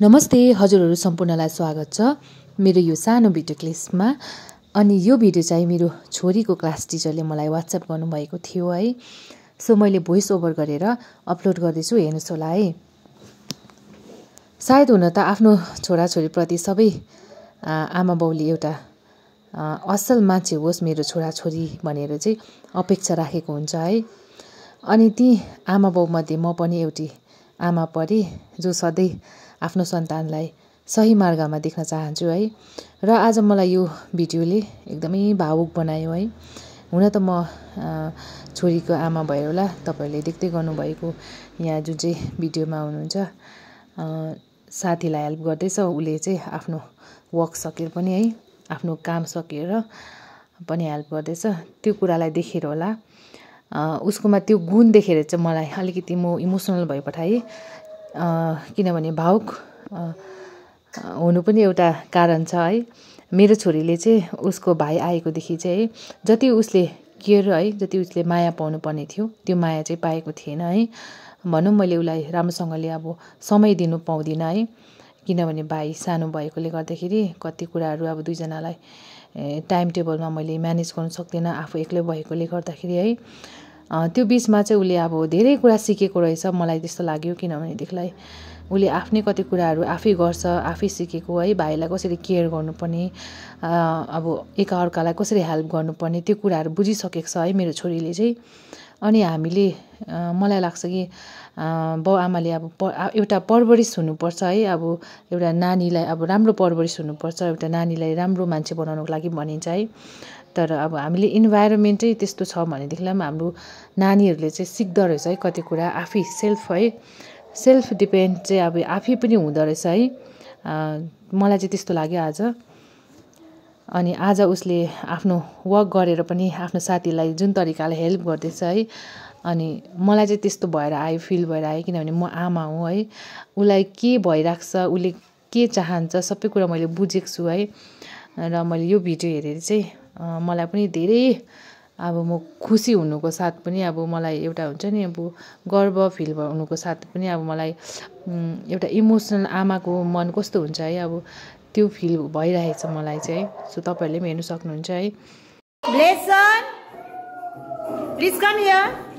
नमस्ते हजुरहरू सम्पूर्णलाई स्वागत छ मेरो यो सानो भिडियो क्लिपमा। अनि यो भिडियो चाहिँ मेरो छोरीको क्लास टिचरले मलाई व्हाट्सएप गर्नुभएको थियो है। सो मैले भोइस ओभर गरेर अपलोड गर्दैछु, हेर्नुस् होला है। सायद हुन त आफ्नो छोराछोरीप्रति सबै आमा बाउले एउटा असल मान्छे होस् मेरो छोराछोरी भनेर चाहिँ अपेक्षा राखेको हुन्छ है। अनि ती आमा बाउ मध्ये म पनि एउटी आमा परे जो सधैँ आफ्नो सन्तानलाई सही मार्गमा देख्न चाहन्छु है। र आज मलाई यो भिडियोले एकदमै भावुक बनायो है। हुन त म छोरीको आमा भएर होला तपाईहरुले देख्दै गर्नुभएको यहाँ जुन चाहिँ भिडियोमा हुनुहुन्छ साथीलाई हेल्प गर्दैछ, उले चाहिँ आफ्नो वर्क सकेर पनि है, आफ्नो काम सकेर पनि हेल्प गर्दैछ। त्यो कुरालाई देखेर होला उसकोमा त्यो गुण देखेर चाहिँ मलाई अलिकति म इमोसनल भइपठाएँ। किनभने भावुक हुनु पनि एउटा कारण छ है। मेरो छोरीले चाहिँ उसको भाइ आएकोदेखि चाहिँ जति उसले केयर है, जति उसले माया पाउनु पर्ने थियो त्यो माया चाहिँ पाएको थिएन है। भनौँ मैले उसलाई राम्रोसँगले अब समय दिनु पाउँदिनँ है। किनभने भाइ सानो भएकोले गर्दाखेरि कति कुराहरू अब दुईजनालाई टाइम टेबलमा मैले म्यानेज गर्न सक्दिनँ आफू एक्लै भएकोले गर्दाखेरि है। त्यो बिचमा चाहिँ उसले अब धेरै कुरा सिकेको रहेछ, मलाई त्यस्तो लाग्यो। किनभनेदेखिलाई उसले आफ्नै कति कुराहरू आफै गर्छ, आफै सिकेको है। भाइलाई कसरी केयर गर्नुपर्ने, अब एकअर्कालाई कसरी हेल्प गर्नुपर्ने त्यो कुराहरू बुझिसकेको छ है मेरो छोरीले चाहिँ। अनि हामीले मलाई लाग्छ कि बाउ आमाले अब एउटा परवरिश हुनुपर्छ है। अब एउटा नानीलाई अब राम्रो परवरिश हुनुपर्छ, एउटा नानीलाई राम्रो मान्छे बनाउनको लागि भनिन्छ है। तर अब हामीले इन्भाइरोमेन्टै त्यस्तो छ भनेदेखिलाई पनि हाम्रो नानीहरूले चाहिँ सिक्दो रहेछ है कति कुरा आफै सेल्फ डिपेन्ड चाहिँ अब आफै पनि हुँदो रहेछ है। मलाई चाहिँ त्यस्तो लाग्यो आज। अनि आज उसले आफ्नो वर्क गरेर पनि आफ्नो साथीलाई जुन तरिकाले हेल्प गर्दैछ है। अनि मलाई चाहिँ त्यस्तो भएर आयो, फिल भएर आयो। किनभने म आमा हुँ है, उसलाई के भइरहेको छ, उसले के चाहन्छ सबै कुरा मैले बुझेको छु है। र मैले यो भिडियो हेरेर चाहिँ मलाई पनि धेरै अब म खुसी हुनुको साथ पनि अब मलाई एउटा हुन्छ नि अब गर्व फिल हुनुको साथ पनि अब मलाई एउटा इमोसनल आमाको मन कस्तो हुन्छ है, अब त्यो फिल भइरहेछ मलाई चाहिँ। सो तपाईहरुले पनि हेर्न सक्नुहुन्छ है। Blessing, please come here.